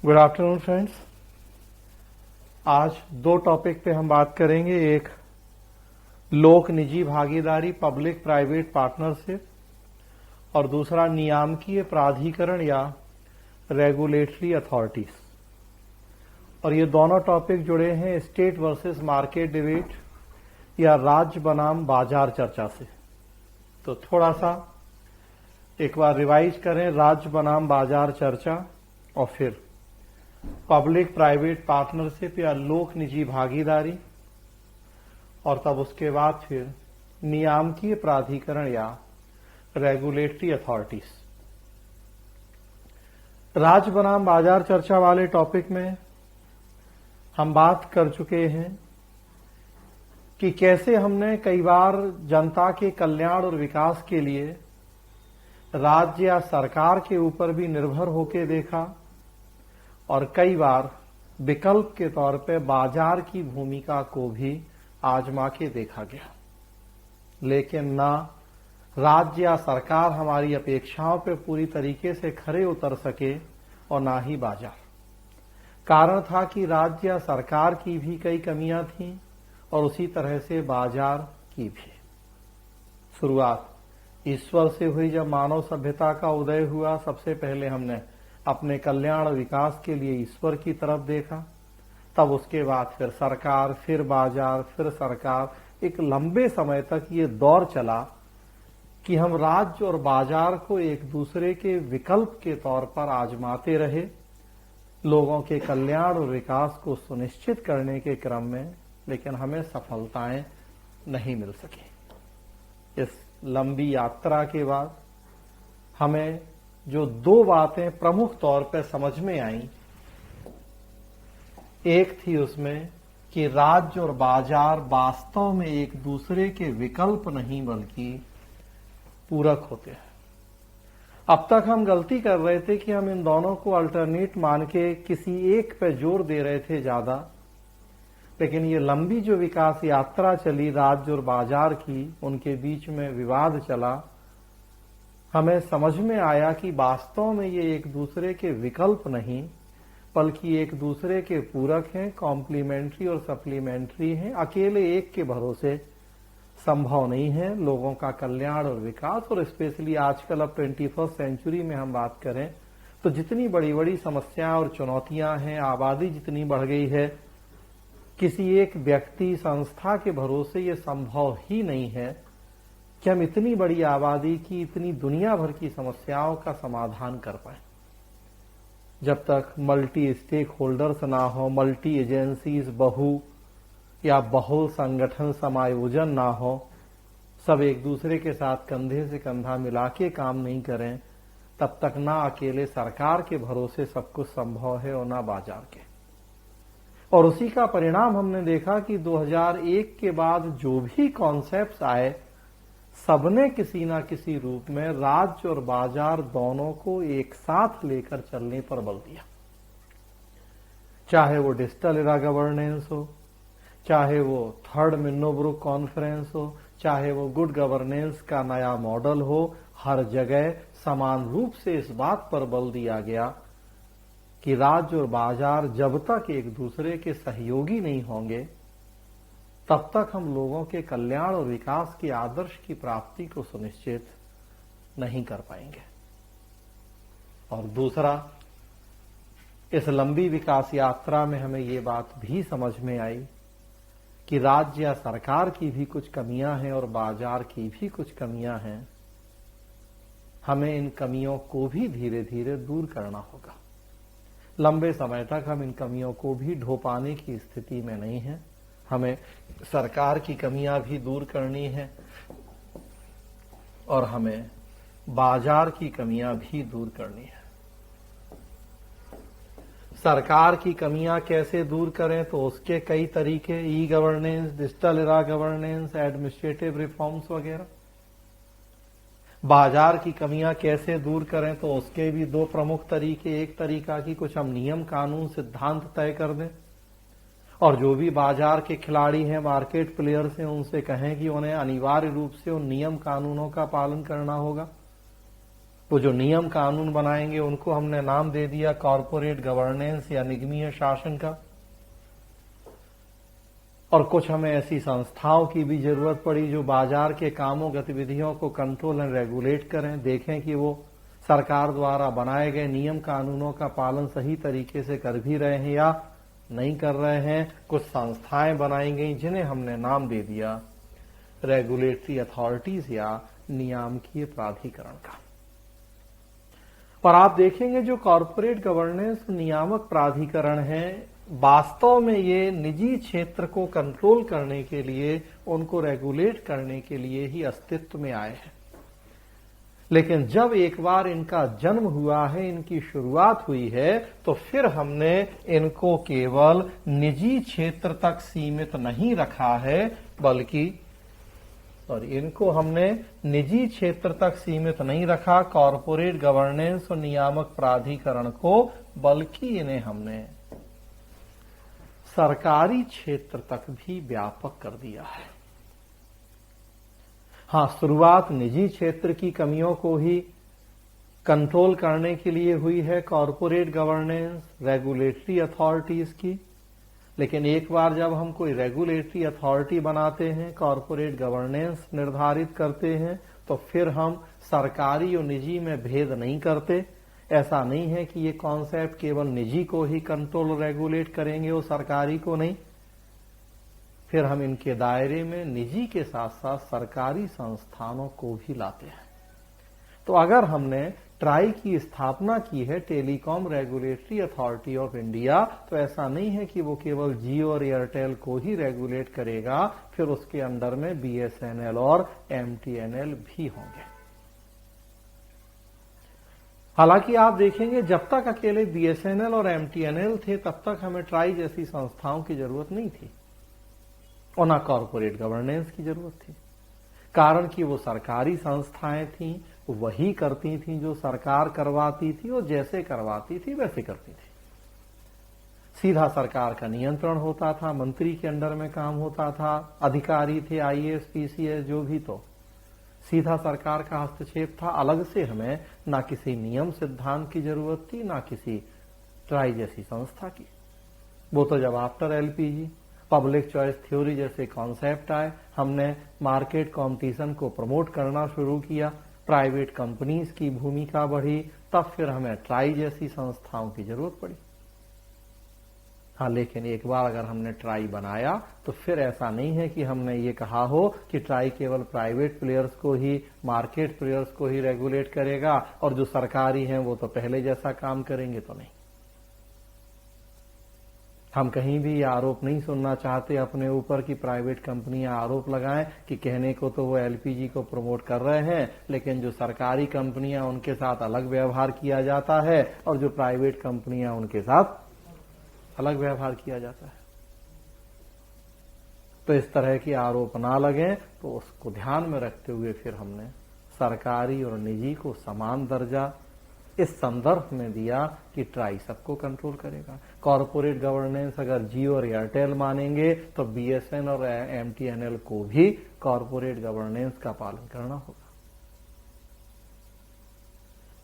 Good afternoon friends. आज दो topic पे हम बात करेंगे। एक लोक निजी भागीदारी, पब्लिक प्राइवेट पार्टनरशिप, और दूसरा नियामकीय प्राधिकरण या रेगुलेटरी अथॉरिटीज। और ये दोनों टॉपिक जुड़े हैं स्टेट वर्सेस मार्केट डिबेट या राज्य बनाम बाजार चर्चा से। तो थोड़ा सा एक बार रिवाइज करें, राज्य बनाम बाजार चर्चा और फिर पब्लिक प्राइवेट पार्टनरशिप या लोक निजी भागीदारी, और तब उसके बाद फिर नियामकीय प्राधिकरण या रेगुलेटरी अथॉरिटीज। राज्य बनाम बाजार चर्चा वाले टॉपिक में हम बात कर चुके हैं कि कैसे हमने कई बार जनता के कल्याण और विकास के लिए राज्य या सरकार के ऊपर भी निर्भर होकर देखा, और कई बार विकल्प के तौर पे बाजार की भूमिका को भी आजमा के देखा गया। लेकिन ना राज्य या सरकार हमारी अपेक्षाओं पे पूरी तरीके से खरे उतर सके और ना ही बाजार। कारण था कि राज्य या सरकार की भी कई कमियां थीं और उसी तरह से बाजार की भी। शुरुआत ईश्वर से हुई। जब मानव सभ्यता का उदय हुआ, सबसे पहले हमने अपने कल्याण और विकास के लिए ईश्वर की तरफ देखा। तब उसके बाद फिर सरकार, फिर बाजार, फिर सरकार। एक लंबे समय तक ये दौर चला कि हम राज्य और बाजार को एक दूसरे के विकल्प के तौर पर आजमाते रहे, लोगों के कल्याण और विकास को सुनिश्चित करने के क्रम में, लेकिन हमें सफलताएं नहीं मिल सकी। इस लंबी यात्रा के बाद हमें जो दो बातें प्रमुख तौर पर समझ में आई, एक थी उसमें कि राज्य और बाजार वास्तव में एक दूसरे के विकल्प नहीं बल्कि पूरक होते हैं। अब तक हम गलती कर रहे थे कि हम इन दोनों को अल्टरनेट मान के किसी एक पे जोर दे रहे थे ज्यादा, लेकिन ये लंबी जो विकास यात्रा चली राज्य और बाजार की, उनके बीच में विवाद चला, हमें समझ में आया कि वास्तव में ये एक दूसरे के विकल्प नहीं बल्कि एक दूसरे के पूरक हैं, कॉम्प्लीमेंट्री और सप्लीमेंट्री हैं। अकेले एक के भरोसे संभव नहीं है लोगों का कल्याण और विकास। और स्पेशली आजकल अब 21वीं सेंचुरी में हम बात करें तो जितनी बड़ी बड़ी समस्याएं और चुनौतियां हैं, आबादी जितनी बढ़ गई है, किसी एक व्यक्ति संस्था के भरोसे ये संभव ही नहीं है कि हम इतनी बड़ी आबादी की, इतनी दुनिया भर की समस्याओं का समाधान कर पाए। जब तक मल्टी स्टेक होल्डर्स ना हो, मल्टी एजेंसीज, बहुल संगठन समायोजन ना हो, सब एक दूसरे के साथ कंधे से कंधा मिला के काम नहीं करें, तब तक ना अकेले सरकार के भरोसे सब कुछ संभव है और ना बाजार के। और उसी का परिणाम हमने देखा कि 2001 के बाद जो भी कॉन्सेप्ट्स आए, सबने किसी ना किसी रूप में राज्य और बाजार दोनों को एक साथ लेकर चलने पर बल दिया। चाहे वो डिजिटल एरा गवर्नेंस हो, चाहे वो थर्ड मिन्नोब्रुक कॉन्फ्रेंस हो, चाहे वो गुड गवर्नेंस का नया मॉडल हो, हर जगह समान रूप से इस बात पर बल दिया गया कि राज्य और बाजार जब तक एक दूसरे के सहयोगी नहीं होंगे, तब तक हम लोगों के कल्याण और विकास के आदर्श की प्राप्ति को सुनिश्चित नहीं कर पाएंगे। और दूसरा, इस लंबी विकास यात्रा में हमें ये बात भी समझ में आई कि राज्य या सरकार की भी कुछ कमियां हैं और बाजार की भी कुछ कमियां हैं। हमें इन कमियों को भी धीरे धीरे दूर करना होगा। लंबे समय तक हम इन कमियों को भी ढो पाने की स्थिति में नहीं हैं। हमें सरकार की कमियां भी दूर करनी है और हमें बाजार की कमियां भी दूर करनी है। सरकार की कमियां कैसे दूर करें, तो उसके कई तरीके, e governance, digital era governance, administrative reforms वगैरह। बाजार की कमियां कैसे दूर करें, तो उसके भी दो प्रमुख तरीके। एक तरीका की कुछ हम नियम कानून सिद्धांत तय कर दें और जो भी बाजार के खिलाड़ी हैं, मार्केट प्लेयर्स हैं, उनसे कहें कि उन्हें अनिवार्य रूप से उन नियम कानूनों का पालन करना होगा। वो जो नियम कानून बनाएंगे उनको हमने नाम दे दिया कॉरपोरेट गवर्नेंस या निगमीय शासन का। और कुछ हमें ऐसी संस्थाओं की भी जरूरत पड़ी जो बाजार के कामों गतिविधियों को कंट्रोल एंड रेगुलेट करें, देखें कि वो सरकार द्वारा बनाए गए नियम कानूनों का पालन सही तरीके से कर भी रहे हैं या नहीं कर रहे हैं। कुछ संस्थाएं बनाई गई जिन्हें हमने नाम दे दिया रेगुलेटरी अथॉरिटीज या नियामकीय प्राधिकरण का। और आप देखेंगे जो कॉरपोरेट गवर्नेंस नियामक प्राधिकरण है, वास्तव में ये निजी क्षेत्र को कंट्रोल करने के लिए, उनको रेगुलेट करने के लिए ही अस्तित्व में आए हैं। लेकिन जब एक बार इनका जन्म हुआ है, इनकी शुरुआत हुई है, तो फिर हमने इनको केवल निजी क्षेत्र तक सीमित नहीं रखा है, बल्कि इनको हमने निजी क्षेत्र तक सीमित नहीं रखा कॉरपोरेट गवर्नेंस और नियामक प्राधिकरण को, बल्कि इन्हें हमने सरकारी क्षेत्र तक भी व्यापक कर दिया है। हां, शुरुआत निजी क्षेत्र की कमियों को ही कंट्रोल करने के लिए हुई है कॉरपोरेट गवर्नेंस रेगुलेटरी अथॉरिटीज की, लेकिन एक बार जब हम कोई रेगुलेटरी अथॉरिटी बनाते हैं, कॉरपोरेट गवर्नेंस निर्धारित करते हैं, तो फिर हम सरकारी और निजी में भेद नहीं करते। ऐसा नहीं है कि ये कॉन्सेप्ट केवल निजी को ही कंट्रोल और रेगुलेट करेंगे और सरकारी को नहीं। फिर हम इनके दायरे में निजी के साथ साथ सरकारी संस्थानों को भी लाते हैं। तो अगर हमने ट्राई की स्थापना की है telecom regulatory authority of India, तो ऐसा नहीं है कि वो केवल जियो और एयरटेल को ही रेगुलेट करेगा, फिर उसके अंडर में बीएसएनएल और एमटीएनएल भी होंगे। हालांकि आप देखेंगे जब तक अकेले बीएसएनएल और एमटीएनएल थे, तब तक हमें ट्राई जैसी संस्थाओं की जरूरत नहीं थी और ना कॉरपोरेट गवर्नेंस की जरूरत थी, कारण कि वो सरकारी संस्थाएं थीं, वही करती थीं जो सरकार करवाती थी और जैसे करवाती थी वैसे करती थी। सीधा सरकार का नियंत्रण होता था, मंत्री के अंडर में काम होता था, अधिकारी थे आईएएस पीसीएस जो भी, तो सीधा सरकार का हस्तक्षेप था। अलग से हमें ना किसी नियम सिद्धांत की जरूरत थी, ना किसी ट्राई जैसी संस्था की। वो तो जब after LPG public choice theory जैसे कॉन्सेप्ट आए, हमने मार्केट कॉम्पिटिशन को प्रमोट करना शुरू किया, प्राइवेट कंपनीज की भूमिका बढ़ी, तब फिर हमें ट्राई जैसी संस्थाओं की जरूरत पड़ी। हाँ, लेकिन एक बार अगर हमने ट्राई बनाया तो फिर ऐसा नहीं है कि हमने ये कहा हो कि ट्राई केवल प्राइवेट प्लेयर्स को ही, मार्केट प्लेयर्स को ही रेगुलेट करेगा और जो सरकारी हैं वो तो पहले जैसा काम करेंगे, तो नहीं। हम कहीं भी आरोप नहीं सुनना चाहते अपने ऊपर कि प्राइवेट कंपनियां आरोप लगाएं कि कहने को तो वो एलपीजी को प्रमोट कर रहे हैं, लेकिन जो सरकारी कंपनियां उनके साथ अलग व्यवहार किया जाता है और जो प्राइवेट कंपनियां उनके साथ अलग व्यवहार किया जाता है। तो इस तरह के आरोप ना लगें, तो उसको ध्यान में रखते हुए फिर हमने सरकारी और निजी को समान दर्जा इस संदर्भ में दिया कि ट्राई सबको कंट्रोल करेगा। कॉरपोरेट गवर्नेंस अगर जियो और एयरटेल मानेंगे तो बीएसएन और एमटीएनएल को भी कॉरपोरेट गवर्नेंस का पालन करना होगा।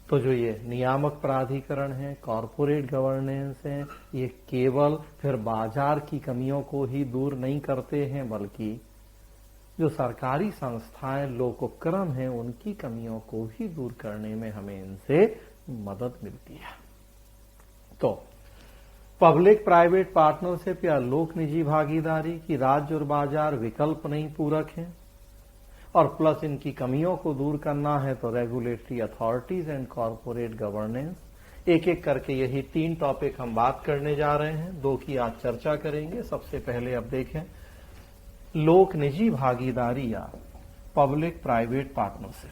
तो जो ये नियामक प्राधिकरण है, कॉरपोरेट गवर्नेंस है, ये केवल फिर बाजार की कमियों को ही दूर नहीं करते हैं, बल्कि जो सरकारी संस्थाएं लोकोपक्रम हैं उनकी कमियों को भी दूर करने में हमें इनसे मदद मिलती है। तो पब्लिक प्राइवेट पार्टनरशिप या लोक निजी भागीदारी की राज्य और बाजार विकल्प नहीं पूरक है, और प्लस इनकी कमियों को दूर करना है तो regulatory authorities and corporate governance. एक एक करके यही 3 टॉपिक हम बात करने जा रहे हैं, 2 की आज चर्चा करेंगे। सबसे पहले अब देखें लोक निजी भागीदारी या पब्लिक प्राइवेट पार्टनरशिप।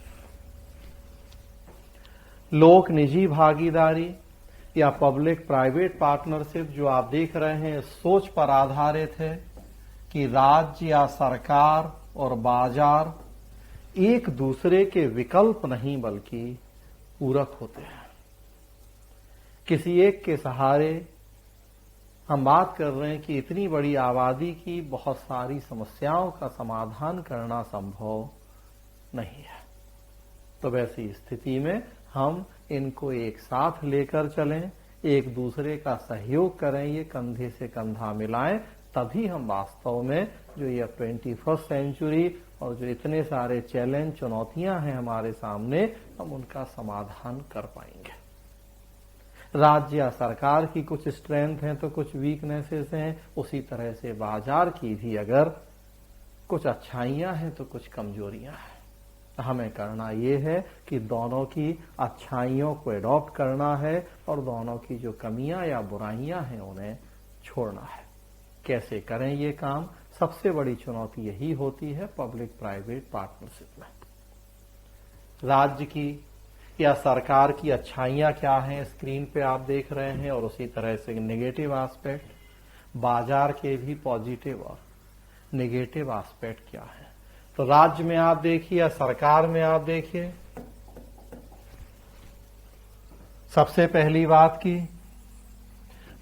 लोक निजी भागीदारी या पब्लिक प्राइवेट पार्टनरशिप जो आप देख रहे हैं, सोच पर आधारित है कि राज्य या सरकार और बाजार एक दूसरे के विकल्प नहीं बल्कि पूरक होते हैं। किसी एक के सहारे हम बात कर रहे हैं कि इतनी बड़ी आबादी की बहुत सारी समस्याओं का समाधान करना संभव नहीं है। तो वैसी स्थिति में हम इनको एक साथ लेकर चलें, एक दूसरे का सहयोग करें, ये कंधे से कंधा मिलाएं, तभी हम वास्तव में जो ये 21st सेंचुरी और जो इतने सारे चैलेंज चुनौतियां हैं हमारे सामने, हम उनका समाधान कर पाएंगे। राज्य या सरकार की कुछ स्ट्रेंथ हैं तो कुछ वीकनेसेस हैं, उसी तरह से बाजार की भी अगर कुछ अच्छाइयां हैं तो कुछ कमजोरियां हैं। हमें करना ये है कि दोनों की अच्छाइयों को एडॉप्ट करना है और दोनों की जो कमियां या बुराइयां हैं उन्हें छोड़ना है। कैसे करें ये काम? सबसे बड़ी चुनौती यही होती है पब्लिक प्राइवेट पार्टनरशिप में। राज्य की या सरकार की अच्छाइयां क्या हैं स्क्रीन पे आप देख रहे हैं, और उसी तरह से नेगेटिव एस्पेक्ट, बाजार के भी पॉजिटिव और नेगेटिव एस्पेक्ट क्या है। तो राज्य में आप देखिए या सरकार में आप देखिए, सबसे पहली बात की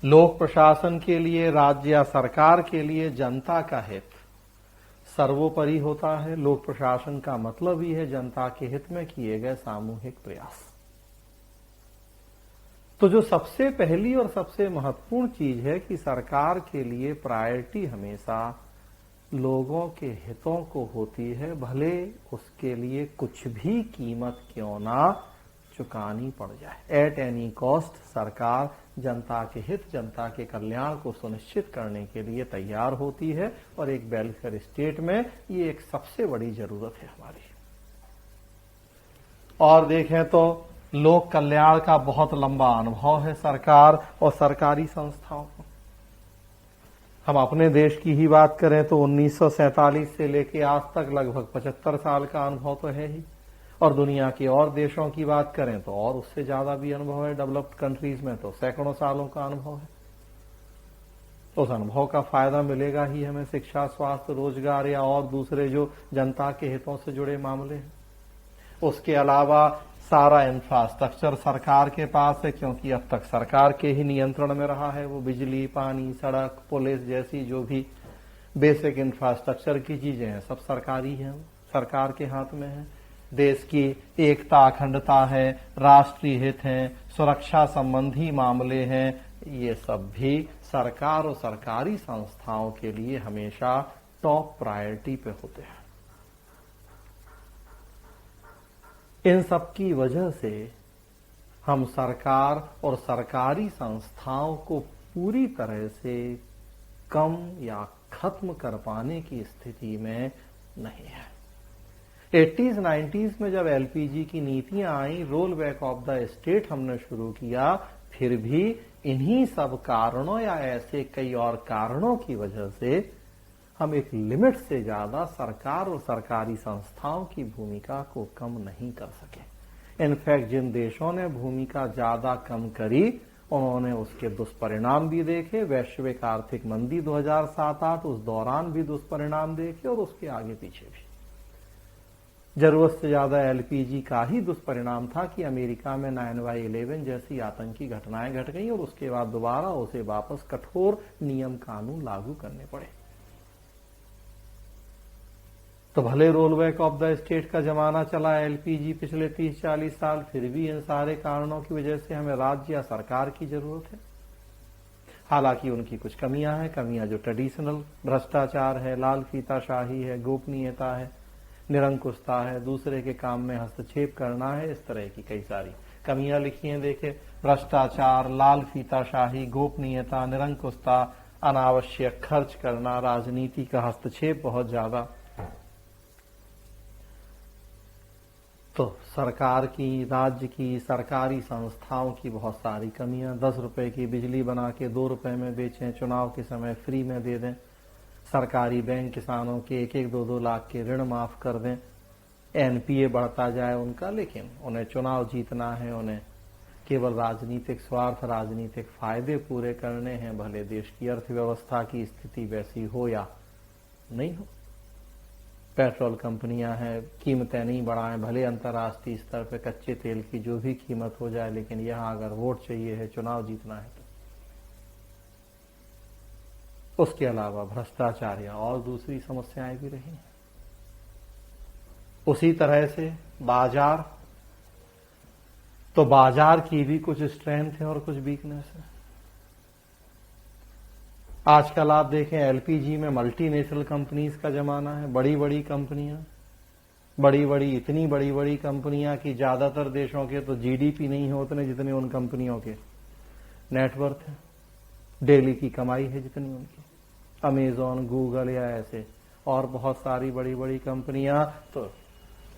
लोक प्रशासन के लिए, राज्य या सरकार के लिए जनता का हित सर्वोपरि होता है। लोक प्रशासन का मतलब ही है जनता के हित में किए गए सामूहिक प्रयास। तो जो सबसे पहली और सबसे महत्वपूर्ण चीज है कि सरकार के लिए प्रायोरिटी हमेशा लोगों के हितों को होती है, भले उसके लिए कुछ भी कीमत क्यों ना चुकानी पड़ जाए। एट एनी कॉस्ट सरकार जनता के हित, जनता के कल्याण को सुनिश्चित करने के लिए तैयार होती है, और एक वेलफेयर स्टेट में ये एक सबसे बड़ी जरूरत है हमारी। और देखें तो लोक कल्याण का बहुत लंबा अनुभव है सरकार और सरकारी संस्थाओं को। हम अपने देश की ही बात करें तो 1947 से लेकर आज तक लगभग 75 साल का अनुभव तो है ही, और दुनिया के और देशों की बात करें तो और उससे ज्यादा भी अनुभव है। डेवलप्ड कंट्रीज में तो सैकड़ों सालों का अनुभव है। उस अनुभव का फायदा मिलेगा ही हमें शिक्षा, स्वास्थ्य, रोजगार या और दूसरे जो जनता के हितों से जुड़े मामले हैं। उसके अलावा सारा इंफ्रास्ट्रक्चर सरकार के पास है, क्योंकि अब तक सरकार के ही नियंत्रण में रहा है। वो बिजली, पानी, सड़क, पुलिस जैसी जो भी बेसिक इंफ्रास्ट्रक्चर की चीजें हैं सब सरकारी हैं, सरकार के हाथ में है। देश की एकता, अखंडता है, राष्ट्रीय हित है, सुरक्षा संबंधी मामले हैं, ये सब भी सरकार और सरकारी संस्थाओं के लिए हमेशा टॉप प्रायोरिटी पे होते हैं। इन सब की वजह से हम सरकार और सरकारी संस्थाओं को पूरी तरह से कम या खत्म कर पाने की स्थिति में नहीं है। 80s 90s में जब एलपीजी की नीतियां आई, roll back of the state हमने शुरू किया, फिर भी इन्हीं सब कारणों या ऐसे कई और कारणों की वजह से हम एक लिमिट से ज्यादा सरकार और सरकारी संस्थाओं की भूमिका को कम नहीं कर सके। इनफैक्ट जिन देशों ने भूमिका ज्यादा कम करी उन्होंने उसके दुष्परिणाम भी देखे। वैश्विक आर्थिक मंदी 2007-8 उस दौरान भी दुष्परिणाम देखे, और उसके आगे पीछे भी। जरूरत से ज्यादा एलपीजी का ही दुष्परिणाम था कि अमेरिका में 9/11 जैसी आतंकी घटनाएं घट गई, और उसके बाद दोबारा उसे वापस कठोर नियम कानून लागू करने पड़े। तो भले role back of the state का जमाना चला एलपीजी पिछले 30-40 साल, फिर भी इन सारे कारणों की वजह से हमें राज्य या सरकार की जरूरत है। हालांकि उनकी कुछ कमियां हैं, कमियां जो ट्रेडिशनल भ्रष्टाचार है, लाल फीताशाही है, गोपनीयता है, निरंकुशता है, दूसरे के काम में हस्तक्षेप करना है, इस तरह की कई सारी कमियां लिखी हैं। देखे, भ्रष्टाचार, लाल फीताशाही, गोपनीयता, निरंकुशता, अनावश्यक खर्च करना, राजनीति का हस्तक्षेप बहुत ज्यादा। तो सरकार की, राज्य की, सरकारी संस्थाओं की बहुत सारी कमियां। 10 रुपए की बिजली बना के 2 रुपए में बेचें, चुनाव के समय फ्री में दे दें, सरकारी बैंक किसानों के 1-1, 2-2 लाख के ऋण माफ कर दें, एनपीए बढ़ता जाए उनका, लेकिन उन्हें चुनाव जीतना है, उन्हें केवल राजनीतिक स्वार्थ, राजनीतिक फायदे पूरे करने हैं, भले देश की अर्थव्यवस्था की स्थिति वैसी हो या नहीं हो। पेट्रोल कंपनियां हैं, कीमतें नहीं बढ़ाएं, भले अंतर्राष्ट्रीय स्तर पर कच्चे तेल की जो भी कीमत हो जाए, लेकिन यहां अगर वोट चाहिए है, चुनाव जीतना है तो। उसके अलावा भ्रष्टाचार या और दूसरी समस्याएं भी रही हैं। उसी तरह से बाजार, तो बाजार की भी कुछ स्ट्रेंथ है और कुछ वीकनेस है। आजकल आप देखें एलपीजी में मल्टीनेशनल कंपनीज का जमाना है। बड़ी बड़ी कंपनियां, इतनी बड़ी बड़ी कंपनियां कि ज्यादातर देशों के तो जीडीपी नहीं है उतने जितने उन कंपनियों के नेटवर्थ है, डेली की कमाई है जितनी उनकी। अमेजॉन, गूगल या ऐसे और बहुत सारी बड़ी बड़ी कंपनियां। तो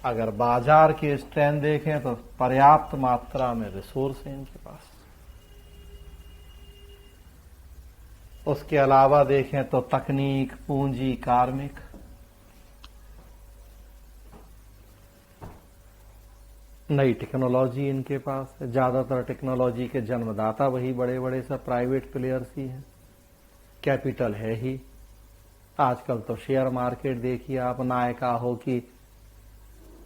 अगर बाजार के स्ट्रेंथ देखें तो पर्याप्त मात्रा में रिसोर्स है इनके पास। उसके अलावा देखें तो तकनीक, पूंजी, कार्मिक, नई टेक्नोलॉजी इनके पास है। ज्यादातर टेक्नोलॉजी के जन्मदाता वही बड़े बड़े सब प्राइवेट प्लेयर्स ही हैं। कैपिटल है ही। आजकल तो शेयर मार्केट देखिए आप, नायका हो कि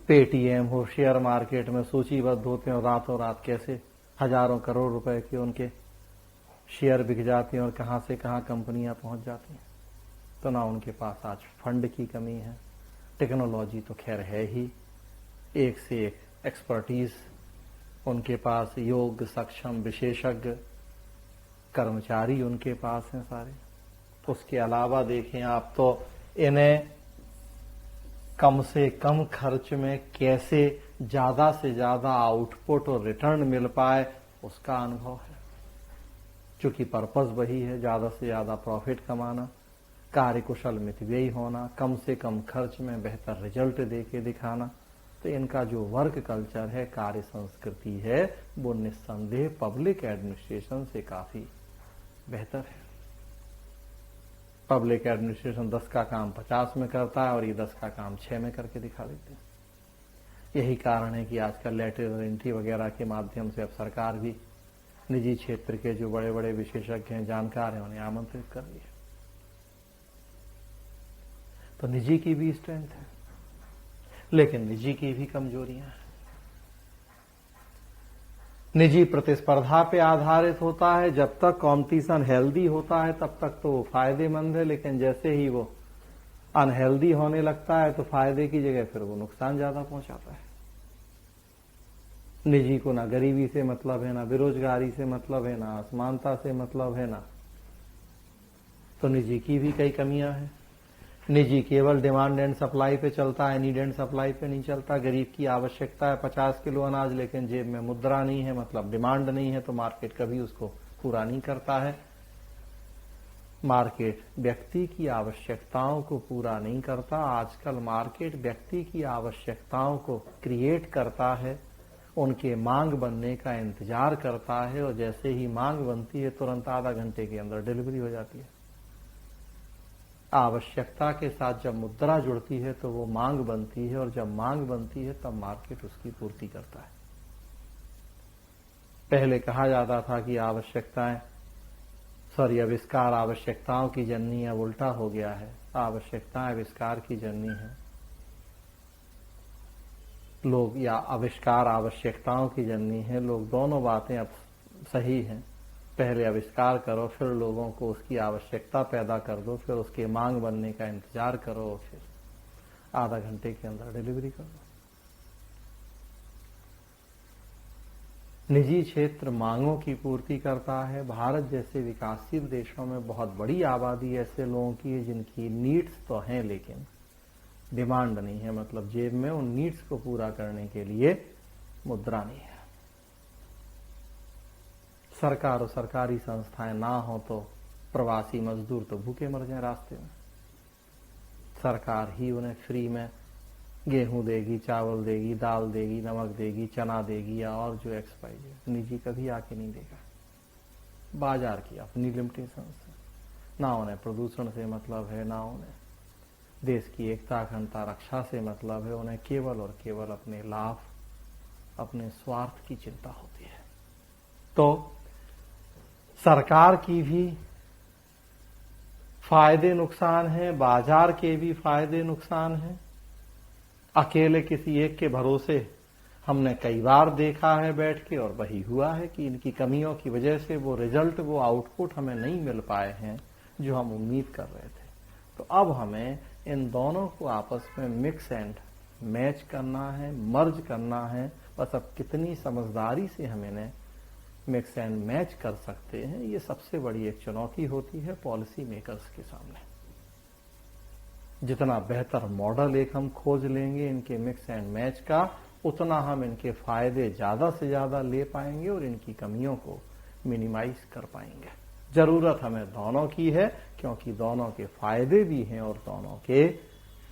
पेटीएम हो, शेयर मार्केट में सूचीबद्ध होते हैं और रातों रात कैसे हजारों करोड़ रुपए के उनके शेयर बिक जाते हैं और कहां से कहां कंपनियां पहुंच जाती हैं। तो ना उनके पास आज फंड की कमी है। टेक्नोलॉजी तो खैर है ही, एक से एक एक्सपर्टीज उनके पास, योग्य सक्षम विशेषज्ञ कर्मचारी उनके पास हैं सारे। उसके अलावा देखें आप तो इन्हें कम से कम खर्च में कैसे ज्यादा से ज्यादा आउटपुट और रिटर्न मिल पाए उसका अनुभव है। क्योंकि पर्पस वही है, ज्यादा से ज्यादा प्रॉफिट कमाना, कार्यकुशल मितव्ययी होना, कम से कम खर्च में बेहतर रिजल्ट देके दिखाना। तो इनका जो वर्क कल्चर है, कार्य संस्कृति है, वो निस्संदेह पब्लिक एडमिनिस्ट्रेशन से काफी बेहतर है। पब्लिक एडमिनिस्ट्रेशन 10 का काम 50 में करता है और ये 10 का काम 6 में करके दिखा देते हैं। यही कारण है कि आजकल लेटरल एंट्री वगैरह के माध्यम से अब सरकार भी निजी क्षेत्र के जो बड़े बड़े विशेषज्ञ हैं, जानकार हैं, उन्हें आमंत्रित कर रही है। तो निजी की भी स्ट्रेंथ है, लेकिन निजी की भी कमजोरियां हैं। निजी प्रतिस्पर्धा पे आधारित होता है। जब तक कॉम्पिटिशन हेल्दी होता है तब तक तो वो फायदेमंद है, लेकिन जैसे ही वो अनहेल्दी होने लगता है तो फायदे की जगह फिर वो नुकसान ज्यादा पहुंचाता है। निजी को ना गरीबी से मतलब है, ना बेरोजगारी से मतलब है, ना असमानता से मतलब है, ना तो निजी की भी कई कमियां हैं। निजी केवल डिमांड एंड सप्लाई पे चलता है, नीड एंड सप्लाई पे नहीं चलता। गरीब की आवश्यकता है 50 किलो अनाज, लेकिन जेब में मुद्रा नहीं है, मतलब डिमांड नहीं है, तो मार्केट कभी उसको पूरा नहीं करता है। मार्केट व्यक्ति की आवश्यकताओं को पूरा नहीं करता। आजकल मार्केट व्यक्ति की आवश्यकताओं को क्रिएट करता है, उनके मांग बनने का इंतजार करता है, और जैसे ही मांग बनती है तुरंत आधा घंटे के अंदर डिलीवरी हो जाती है। आवश्यकता के साथ जब मुद्रा जुड़ती है तो वो मांग बनती है, और जब मांग बनती है तब मार्केट उसकी पूर्ति करता है। पहले कहा जाता था कि आविष्कार आवश्यकताओं की जननी है, उल्टा हो गया है। आवश्यकता आविष्कार की जननी है। लोग, या आविष्कार आवश्यकताओं की जननी है, लोग दोनों बातें अब सही हैं। पहले आविष्कार करो, फिर लोगों को उसकी आवश्यकता पैदा कर दो, फिर उसके मांग बनने का इंतजार करो, फिर आधा घंटे के अंदर डिलीवरी कर दो। निजी क्षेत्र मांगों की पूर्ति करता है। भारत जैसे विकासशील देशों में बहुत बड़ी आबादी ऐसे लोगों की है जिनकी नीड्स तो हैं लेकिन डिमांड नहीं है, मतलब जेब में उन नीड्स को पूरा करने के लिए मुद्रा नहीं है। सरकार और सरकारी संस्थाएं ना हो तो प्रवासी मजदूर तो भूखे मर जाएं रास्ते में। सरकार ही उन्हें फ्री में गेहूं देगी, चावल देगी, दाल देगी, नमक देगी, चना देगी, या और जो एक्सपाइज। निजी कभी आके नहीं देगा। बाजार की अपनी लिमिटेशन से, ना उन्हें प्रदूषण से मतलब है, ना उन्हें देश की एकता अखंडता रक्षा से मतलब है। उन्हें केवल और केवल अपने लाभ, अपने स्वार्थ की चिंता होती है। तो सरकार की भी फायदे नुकसान है, बाजार के भी फायदे नुकसान हैं। अकेले किसी एक के भरोसे हमने कई बार देखा है बैठ के, और वही हुआ है कि इनकी कमियों की वजह से वो रिजल्ट, वो आउटपुट हमें नहीं मिल पाए हैं जो हम उम्मीद कर रहे थे। तो अब हमें इन दोनों को आपस में मिक्स एंड मैच करना है, मर्ज करना है, बस अब कितनी समझदारी से हम इन्हें मिक्स एंड मैच कर सकते हैं, ये सबसे बड़ी एक चुनौती होती है पॉलिसी मेकर्स के सामने। जितना बेहतर मॉडल एक हम खोज लेंगे इनके मिक्स एंड मैच का, उतना हम इनके फायदे ज्यादा से ज्यादा ले पाएंगे और इनकी कमियों को मिनिमाइज कर पाएंगे। जरूरत हमें दोनों की है, क्योंकि दोनों के फायदे भी हैं और दोनों के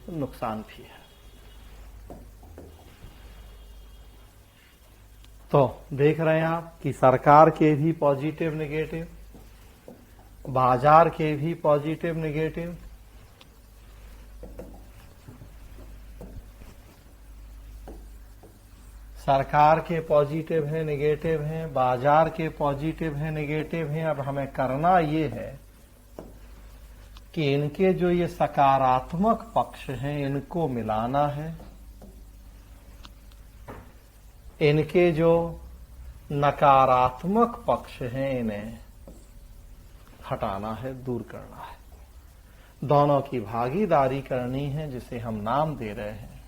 नुकसान भी है। तो देख रहे हैं आप कि सरकार के भी पॉजिटिव नेगेटिव, बाजार के भी पॉजिटिव नेगेटिव, सरकार के पॉजिटिव है नेगेटिव हैं, बाजार के पॉजिटिव है नेगेटिव हैं। अब हमें करना ये है कि इनके जो ये सकारात्मक पक्ष हैं इनको मिलाना है, इनके जो नकारात्मक पक्ष हैं इन्हें हटाना है, दूर करना है। दोनों की भागीदारी करनी है, जिसे हम नाम दे रहे हैं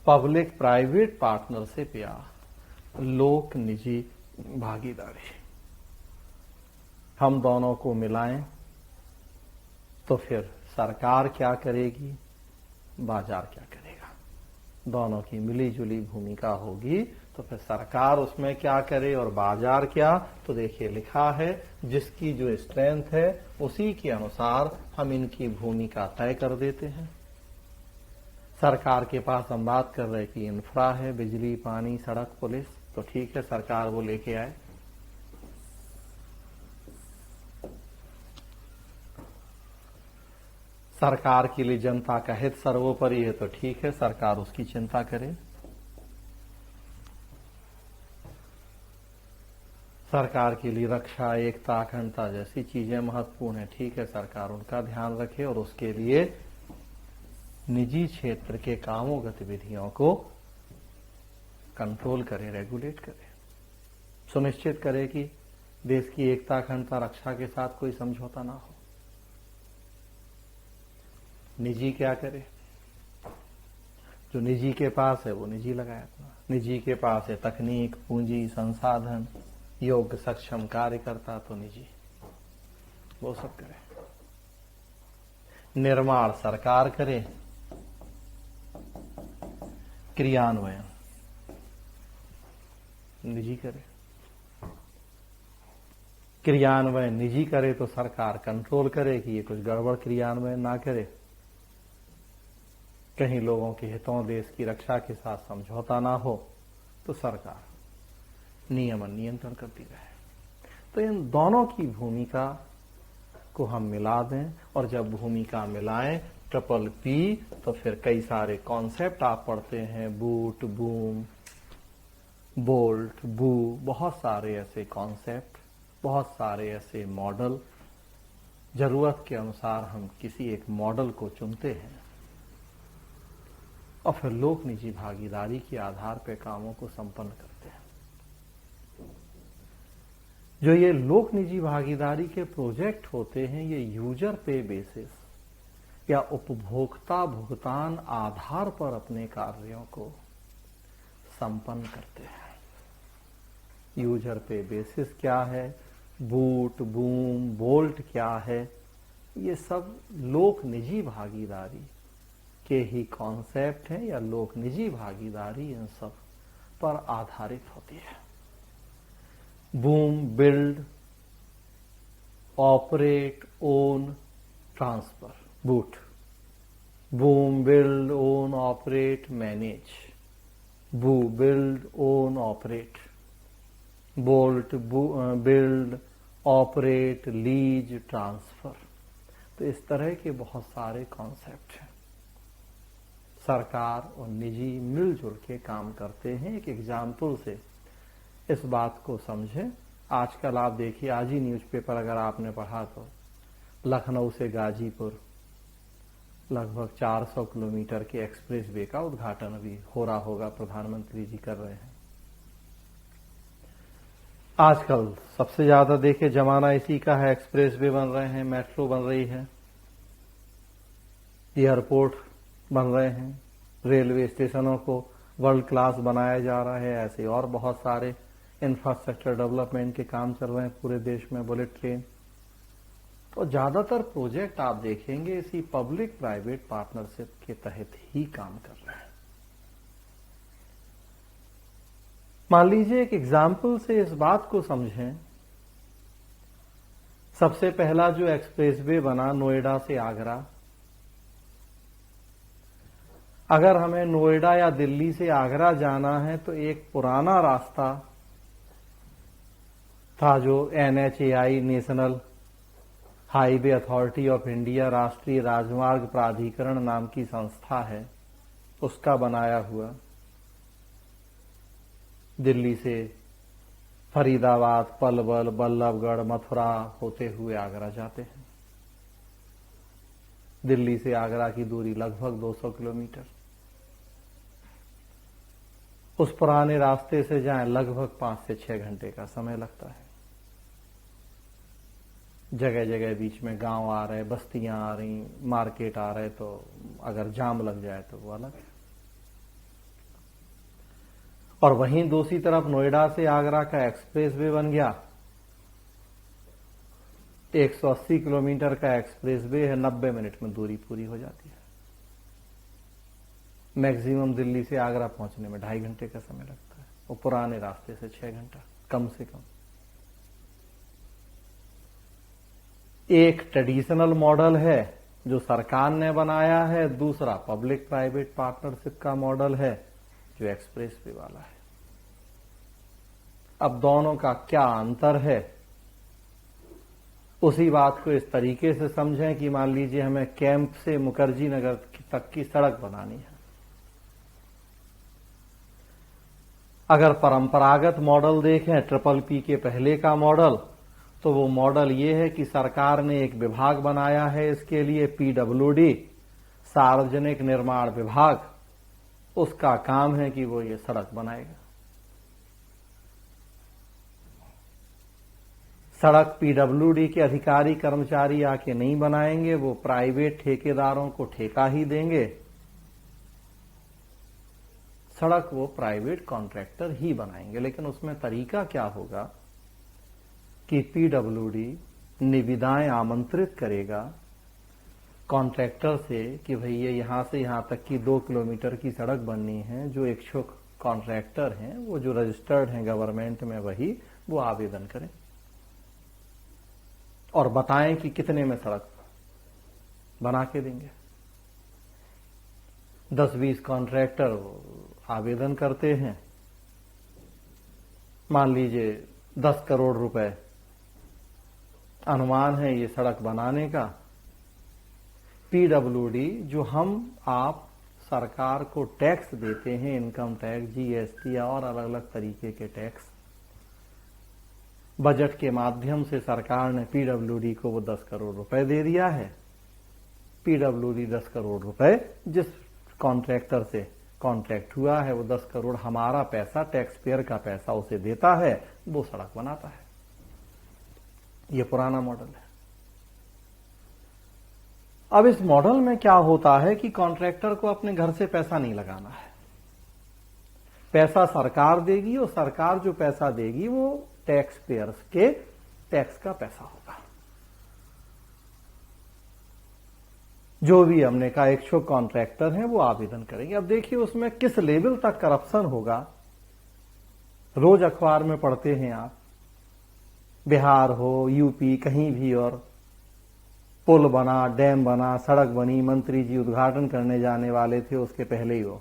पब्लिक प्राइवेट पार्टनरशिप या लोक निजी भागीदारी। हम दोनों को मिलाएं तो फिर सरकार क्या करेगी, बाजार क्या करेगा। दोनों की मिली जुली भूमिका होगी तो फिर सरकार उसमें क्या करे और बाजार क्या। तो देखिए लिखा है जिसकी जो स्ट्रेंथ है उसी के अनुसार हम इनकी भूमिका तय कर देते हैं। सरकार के पास हम बात कर रहे कि इंफ्रा है, बिजली, पानी, सड़क, पुलिस, तो ठीक है सरकार वो लेके आए। सरकार के लिए जनता का हित सर्वोपरि है, तो ठीक है सरकार उसकी चिंता करे। सरकार के लिए रक्षा, एकता, अखंडता जैसी चीजें महत्वपूर्ण है, ठीक है सरकार उनका ध्यान रखे और उसके लिए निजी क्षेत्र के कामों गतिविधियों को कंट्रोल करे, रेगुलेट करे, सुनिश्चित करे कि देश की एकता, अखंडता, रक्षा के साथ कोई समझौता ना हो। निजी क्या करे, जो निजी के पास है वो निजी लगाए अपना। निजी के पास है तकनीक, पूंजी, संसाधन, योग्य सक्षम कार्यकर्ता, तो निजी वो सब करे। निर्माण सरकार करे, क्रियान्वयन निजी करे। क्रियान्वयन निजी करे तो सरकार कंट्रोल करे कि ये कुछ गड़बड़ क्रियान्वयन ना करे, कहीं लोगों के हितों, देश की रक्षा के साथ समझौता ना हो, तो सरकार नियमन नियंत्रण करती रहे। तो इन दोनों की भूमिका को हम मिला दें, और जब भूमिका मिलाएं ट्रिपल पी, तो फिर कई सारे कॉन्सेप्ट आप पढ़ते हैं, बूट, बूम, बोल्ट, बू, बहुत सारे ऐसे कॉन्सेप्ट, बहुत सारे ऐसे मॉडल। जरूरत के अनुसार हम किसी एक मॉडल को चुनते हैं और फिर लोक निजी भागीदारी के आधार पर कामों को संपन्न करते हैं। जो ये लोक निजी भागीदारी के प्रोजेक्ट होते हैं, ये यूजर पे बेसिस या उपभोक्ता भुगतान आधार पर अपने कार्यों को संपन्न करते हैं। यूजर पे बेसिस क्या है, बूट, बूम, बोल्ट क्या है, ये सब लोक निजी भागीदारी के ही कॉन्सेप्ट हैं या लोक निजी भागीदारी इन सब पर आधारित होती है। BOOM, build, operate, own, transfer, BOOT. BOOM, build, own, operate, manage. BOO, build, own, operate. BOLT, build, operate, lease, transfer. तो इस तरह के बहुत सारे कॉन्सेप्ट हैं। सरकार और निजी मिलजुल के काम करते हैं। एक एग्जाम्पल से इस बात को समझें। आजकल आप देखिए, आज ही न्यूज़पेपर अगर आपने पढ़ा तो लखनऊ से गाजीपुर लगभग 400 किलोमीटर के एक्सप्रेस वे का उद्घाटन अभी हो रहा होगा, प्रधानमंत्री जी कर रहे हैं। आजकल सबसे ज्यादा देखे जमाना इसी का है, एक्सप्रेस वे बन रहे हैं, मेट्रो बन रही है, एयरपोर्ट बन रहे हैं, रेलवे स्टेशनों को वर्ल्ड क्लास बनाया जा रहा है। ऐसे और बहुत सारे इंफ्रास्ट्रक्चर डेवलपमेंट के काम चल रहे हैं पूरे देश में, बुलेट ट्रेन। तो ज्यादातर प्रोजेक्ट आप देखेंगे इसी पब्लिक प्राइवेट पार्टनरशिप के तहत ही काम कर रहे हैं। मान लीजिए एक एग्जाम्पल से इस बात को समझें। सबसे पहला जो एक्सप्रेसवे बना नोएडा से आगरा, अगर हमें नोएडा या दिल्ली से आगरा जाना है तो एक पुराना रास्ता था जो NHAI, national highway authority of India, राष्ट्रीय राजमार्ग प्राधिकरण नाम की संस्था है, उसका बनाया हुआ। दिल्ली से फरीदाबाद, पलवल, बल्लभगढ़, मथुरा होते हुए आगरा जाते हैं। दिल्ली से आगरा की दूरी लगभग 200 किलोमीटर। उस पुराने रास्ते से जाएं लगभग 5 से 6 घंटे का समय लगता है। जगह जगह बीच में गांव आ रहे, बस्तियां आ रही, मार्केट आ रहे, तो अगर जाम लग जाए तो वो अलग है। और वहीं दूसरी तरफ नोएडा से आगरा का एक्सप्रेसवे बन गया। 180 किलोमीटर का एक्सप्रेसवे है, 90 मिनट में दूरी पूरी हो जाती है। मैक्सिमम दिल्ली से आगरा पहुंचने में 2.5 घंटे का समय लगता है, और पुराने रास्ते से 6 घंटा कम से कम। एक ट्रेडिशनल मॉडल है जो सरकार ने बनाया है, दूसरा पब्लिक प्राइवेट पार्टनरशिप का मॉडल है जो एक्सप्रेसवे वाला है। अब दोनों का क्या अंतर है, उसी बात को इस तरीके से समझें कि मान लीजिए हमें कैंप से मुखर्जी नगर तक की सड़क बनानी है। अगर परंपरागत मॉडल देखें, PPP के पहले का मॉडल, तो वो मॉडल ये है कि सरकार ने एक विभाग बनाया है इसके लिए, PWD, सार्वजनिक निर्माण विभाग। उसका काम है कि वो ये सड़क बनाएगा। सड़क PWD के अधिकारी कर्मचारी आके नहीं बनाएंगे, वो प्राइवेट ठेकेदारों को ठेका ही देंगे। सड़क वो प्राइवेट कॉन्ट्रैक्टर ही बनाएंगे। लेकिन उसमें तरीका क्या होगा कि PWD निविदाएं आमंत्रित करेगा कॉन्ट्रैक्टर से कि भैया यहां से यहां तक की 2 किलोमीटर की सड़क बननी है। जो इच्छुक कॉन्ट्रैक्टर हैं, वो जो रजिस्टर्ड हैं गवर्नमेंट में, वही वो आवेदन करें और बताएं कि कितने में सड़क बना के देंगे। 10-20 कॉन्ट्रैक्टर आवेदन करते हैं। मान लीजिए 10 करोड़ रुपए अनुमान है ये सड़क बनाने का। PWD जो हम आप सरकार को टैक्स देते हैं, इनकम टैक्स, GST और अलग अलग तरीके के टैक्स, बजट के माध्यम से सरकार ने PWD को वो 10 करोड़ रुपए दे दिया है। PWD 10 करोड़ रुपए जिस कॉन्ट्रैक्टर से कॉन्ट्रैक्ट हुआ है, वो 10 करोड़ हमारा पैसा, टैक्स पेयर का पैसा उसे देता है, वो सड़क बनाता है। ये पुराना मॉडल है। अब इस मॉडल में क्या होता है कि कॉन्ट्रैक्टर को अपने घर से पैसा नहीं लगाना है। पैसा सरकार देगी, और सरकार जो पैसा देगी वो टैक्स पेयर्स के टैक्स का पैसा होगा। जो भी हमने कहा इच्छुक कॉन्ट्रैक्टर हैं वो आवेदन करेंगे। अब देखिए उसमें किस लेवल तक करप्शन होगा। रोज अखबार में पढ़ते हैं आप, बिहार हो, यूपी, कहीं भी, और पुल बना, डैम बना, सड़क बनी, मंत्री जी उद्घाटन करने जाने वाले थे, उसके पहले ही वो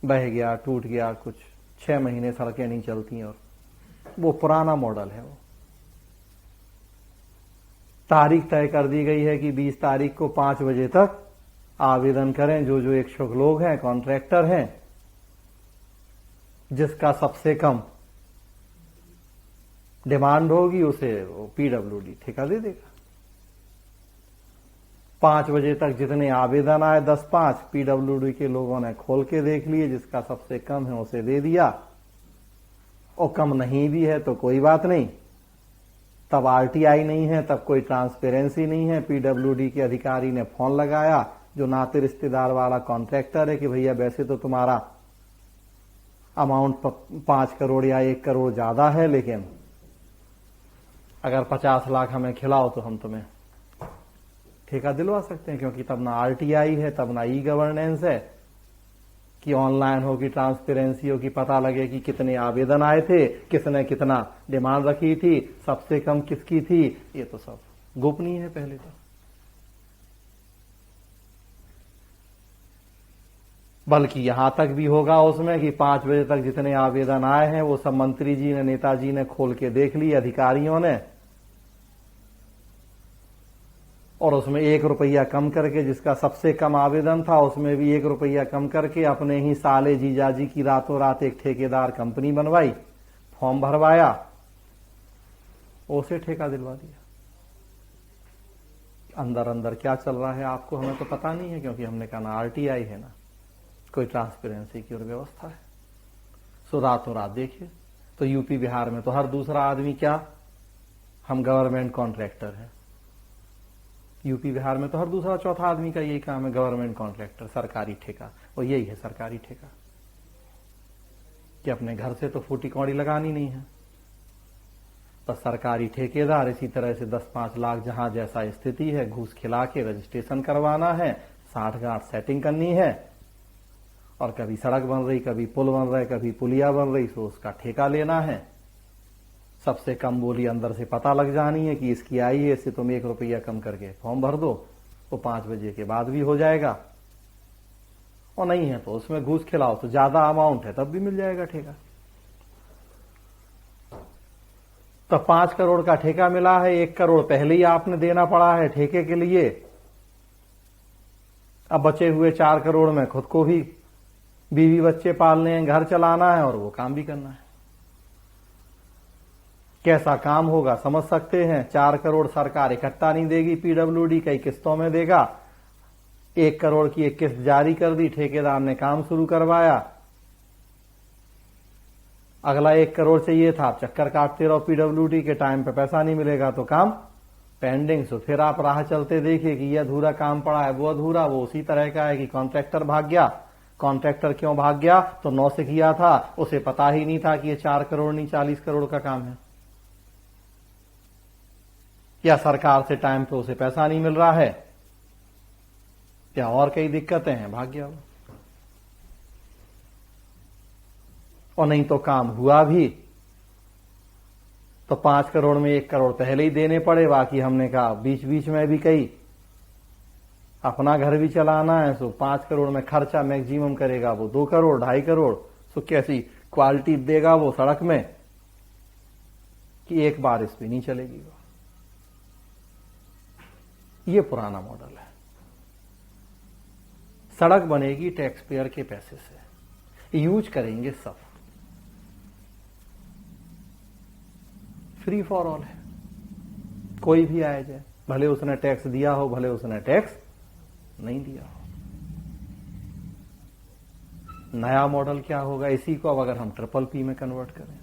बह गया, टूट गया, कुछ 6 महीने सड़कें नहीं चलती। और वो पुराना मॉडल है। वो तारीख तय कर दी गई है कि 20 तारीख को 5 बजे तक आवेदन करें जो जो इच्छुक लोग हैं, कॉन्ट्रैक्टर हैं। जिसका सबसे कम डिमांड होगी उसे वो PWD ठेका दे देगा। 5 बजे तक जितने आवेदन आए 10-5 PWD के लोगों ने खोल के देख लिए, जिसका सबसे कम है उसे दे दिया। और कम नहीं भी है तो कोई बात नहीं, तब RTI नहीं है, तब कोई ट्रांसपेरेंसी नहीं है। PWD के अधिकारी ने फोन लगाया जो नाते रिश्तेदार वाला कॉन्ट्रैक्टर है कि भैया वैसे तो तुम्हारा अमाउंट 5 करोड़ या 1 करोड़ ज्यादा है, लेकिन अगर 50 लाख हमें खिलाओ तो हम तुम्हें ठेका दिलवा सकते हैं, क्योंकि तब ना आरटीआई है, तब ना ई गवर्नेंस है कि ऑनलाइन हो, कि ट्रांसपेरेंसी हो, कि पता लगे कि कितने आवेदन आए थे, किसने कितना डिमांड रखी थी, सबसे कम किसकी थी। ये तो सब गोपनीय है पहले तो। बल्कि यहां तक भी होगा उसमें कि 5 बजे तक जितने आवेदन आए हैं वो सब मंत्री जी ने, नेताजी ने खोल के देख लिए, अधिकारियों ने, और उसमें 1 रुपया कम करके, जिसका सबसे कम आवेदन था उसमें भी 1 रुपया कम करके अपने ही साले जीजाजी की रातों रात एक ठेकेदार कंपनी बनवाई, फॉर्म भरवाया, उसे ठेका दिलवा दिया। अंदर अंदर क्या चल रहा है आपको हमें तो पता नहीं है, क्योंकि हमने कहा ना आरटीआई है ना कोई ट्रांसपेरेंसी की और व्यवस्था है। सो रातों रात देखिए, तो यूपी बिहार में तो हर दूसरा आदमी क्या, हम गवर्नमेंट कॉन्ट्रैक्टर हैं। यूपी बिहार में तो हर दूसरा चौथा आदमी का यही काम है, गवर्नमेंट कॉन्ट्रैक्टर, सरकारी ठेका। और यही है सरकारी ठेका, कि अपने घर से तो फूटी कौड़ी लगानी नहीं है, पर सरकारी ठेकेदार इसी तरह से 10-5 लाख जहां जैसा स्थिति है घूस खिला के रजिस्ट्रेशन करवाना है, 60-गांठ सेटिंग करनी है, और कभी सड़क बन रही, कभी पुल बन रहे, कभी पुलिया बन रही, तो उसका ठेका लेना है। सबसे कम बोली अंदर से पता लग जानी है कि इसकी आई है, इससे तुम 1 रुपया कम करके फॉर्म भर दो, तो 5 बजे के बाद भी हो जाएगा, और नहीं है तो उसमें घूस खिलाओ, तो ज्यादा अमाउंट है तब भी मिल जाएगा ठेका। तो 5 करोड़ का ठेका मिला है, 1 करोड़ पहले ही आपने देना पड़ा है ठेके के लिए, अब बचे हुए 4 करोड़ में खुद को भी बीवी बच्चे पालने हैं, घर चलाना है और वो काम भी करना है। कैसा काम होगा समझ सकते हैं। 4 करोड़ सरकार इकट्ठा नहीं देगी, पीडब्ल्यूडी कई किस्तों में देगा। 1 करोड़ की एक किस्त जारी कर दी, ठेकेदार ने काम शुरू करवाया, अगला 1 करोड़ चाहिए था, आप चक्कर काटते रहो पीडब्ल्यूडी के, टाइम पे पैसा नहीं मिलेगा तो काम पेंडिंग। सो फिर आप राह चलते देखिए कि ये अधूरा काम पड़ा है, वो अधूरा, वो उसी तरह का है कि कॉन्ट्रैक्टर भाग गया। कॉन्ट्रैक्टर क्यों भाग गया, तो 9 से किया था, उसे पता ही नहीं था कि ये 4 करोड़ नहीं 40 करोड़ का काम है, या सरकार से टाइम पे उसे पैसा नहीं मिल रहा है, या और कई दिक्कतें हैं, भाग गया वो। और नहीं तो काम हुआ भी तो 5 करोड़ में 1 करोड़ पहले ही देने पड़े, बाकी हमने कहा बीच बीच में भी कई अपना घर भी चलाना है, सो 5 करोड़ में खर्चा मैक्सिमम करेगा वो 2 करोड़ 2.5 करोड़। सो कैसी क्वालिटी देगा वो सड़क में कि एक बार इस भी नहीं चलेगी वो। ये पुराना मॉडल है। सड़क बनेगी टैक्स पेयर के पैसे से, यूज करेंगे सब, फ्री फॉर ऑल है, कोई भी आए जाए, भले उसने टैक्स दिया हो, भले उसने टैक्स नहीं दिया हो। नया मॉडल क्या होगा, इसी को अब अगर हम PPP में कन्वर्ट करें,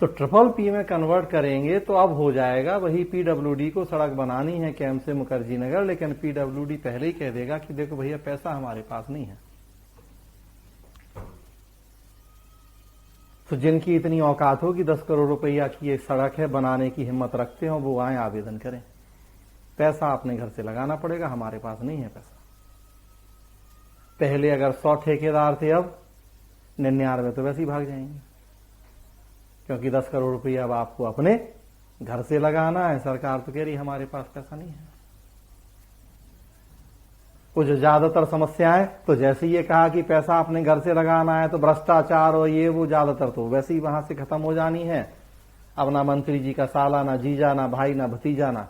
तो PPP में कन्वर्ट करेंगे तो अब हो जाएगा वही, पीडब्ल्यूडी को सड़क बनानी है कैम से मुखर्जी नगर, लेकिन पीडब्ल्यूडी पहले ही कह देगा कि देखो भैया पैसा हमारे पास नहीं है। तो जिनकी इतनी औकात हो कि 10 करोड़ रुपया की ये सड़क है, बनाने की हिम्मत रखते हो, वो आए आवेदन करें। पैसा अपने घर से लगाना पड़ेगा, हमारे पास नहीं है पैसा। पहले अगर 100 ठेकेदार थे, अब 99 तो वैसे ही भाग जाएंगे, क्योंकि 10 करोड़ रुपया अब आपको अपने घर से लगाना है। सरकार तो कह रही हमारे पास पैसा नहीं है। वो जो ज्यादातर समस्याएं, तो जैसे ये कहा कि पैसा अपने घर से लगाना है, तो भ्रष्टाचार और ये वो ज्यादातर तो वैसे ही वहां से खत्म हो जानी है। अब ना मंत्री जी का साला, ना जीजा, ना भाई, ना भतीजा, ना,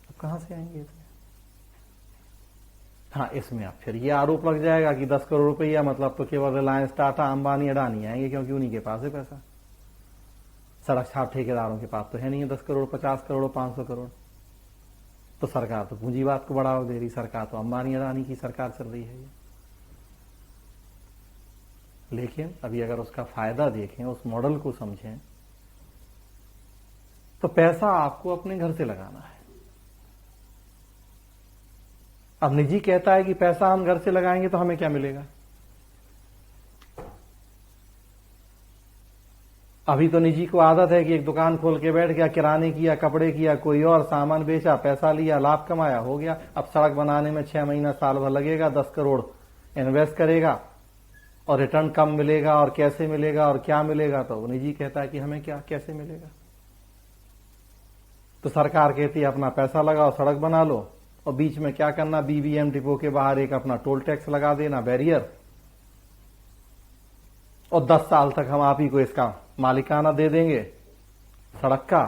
अब कहां से आएंगे इसमें? हाँ, इसमें अब फिर ये आरोप लग जाएगा कि 10 करोड़ रुपया मतलब तो केवल रिलायंस, टाटा, अंबानी, अडानी आएंगे, क्योंकि उन्हीं के पास है पैसा। सड़क छाप ठेकेदारों के पास तो है नहीं है 10 करोड़, 50 करोड़, 500 करोड़। तो सरकार तो पूंजीवाद को बढ़ावा दे रही, सरकार तो अंबानी अडानी की सरकार चल रही है ये। लेकिन अभी अगर उसका फायदा देखें, उस मॉडल को समझें, तो पैसा आपको अपने घर से लगाना है। अब निजी कहता है कि पैसा हम घर से लगाएंगे तो हमें क्या मिलेगा? अभी तो निजी को आदत है कि एक दुकान खोल के बैठ गया, किराने की या कपड़े की या कोई और सामान बेचा, पैसा लिया, लाभ कमाया, हो गया। अब सड़क बनाने में 6 महीना साल भर लगेगा, 10 करोड़ इन्वेस्ट करेगा और रिटर्न कम मिलेगा, और कैसे मिलेगा और क्या मिलेगा? तो निजी कहता है कि हमें क्या कैसे मिलेगा? तो सरकार कहती है अपना पैसा लगाओ, सड़क बना लो, और बीच में क्या करना, बीबीएम डिपो के बाहर एक अपना टोल टैक्स लगा देना, बैरियर, और 10 साल तक हम आप ही को इसका मालिकाना दे देंगे सड़क का,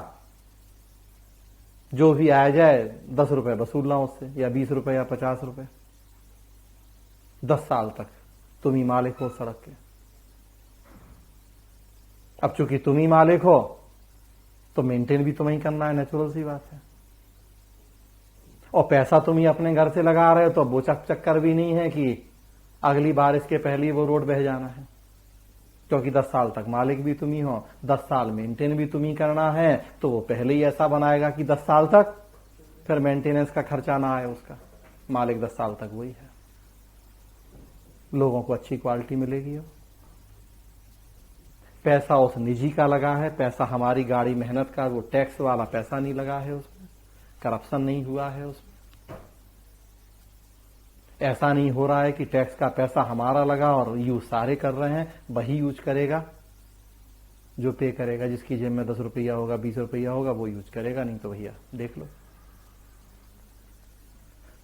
जो भी आ जाए 10 रुपए वसूलना उससे, या 20 रुपए या 50 रुपए, 10 साल तक तुम ही मालिक हो सड़क के। अब चूंकि तुम ही मालिक हो तो मेंटेन भी तुम्हें ही करना है, नेचुरल सी बात है। और पैसा तुम ही अपने घर से लगा रहे हो, तो वो चक्कर भी नहीं है कि अगली बारिश के पहले वो रोड बह जाना है, क्योंकि 10 साल तक मालिक भी तुम ही हो, 10 साल मेंटेन भी तुम ही करना है। तो वो पहले ही ऐसा बनाएगा कि 10 साल तक फिर मेंटेनेंस का खर्चा ना आए उसका, मालिक 10 साल तक वही है, लोगों को अच्छी क्वालिटी मिलेगी। पैसा उस निजी का लगा है, पैसा हमारी गाड़ी मेहनत का, वो टैक्स वाला पैसा नहीं लगा है उसमें, करप्शन नहीं हुआ है उसमें। ऐसा नहीं हो रहा है कि टैक्स का पैसा हमारा लगा और यूज सारे कर रहे हैं, वही यूज करेगा जो पे करेगा, जिसकी जेब में 10 रुपया होगा, 20 रुपया होगा, वो यूज करेगा, नहीं तो भैया देख लो।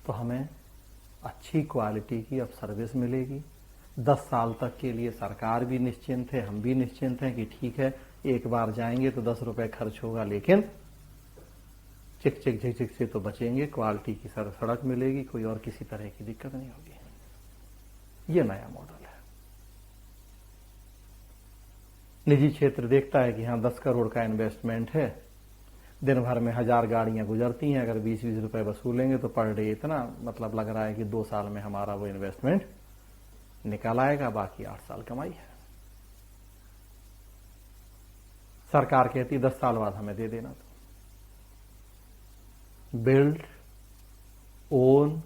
तो हमें अच्छी क्वालिटी की अब सर्विस मिलेगी 10 साल तक के लिए। सरकार भी निश्चिंत है, हम भी निश्चिंत हैं कि ठीक है, एक बार जाएंगे तो 10 रुपए खर्च होगा, लेकिन चिक चिक झिक झिक से तो बचेंगे, क्वालिटी की सड़क मिलेगी, कोई और किसी तरह की दिक्कत नहीं होगी। ये नया मॉडल है। निजी क्षेत्र देखता है कि हाँ 10 करोड़ का इन्वेस्टमेंट है, दिन भर में 1000 गाड़ियां गुजरती हैं, अगर 20-20 रुपए वसूलेंगे तो पर डे इतना, मतलब लग रहा है कि 2 साल में हमारा वो इन्वेस्टमेंट निकल आएगा, बाकी 8 साल कमाई है। सरकार कहती 10 साल बाद हमें दे देना। तो बिल्ड, ओन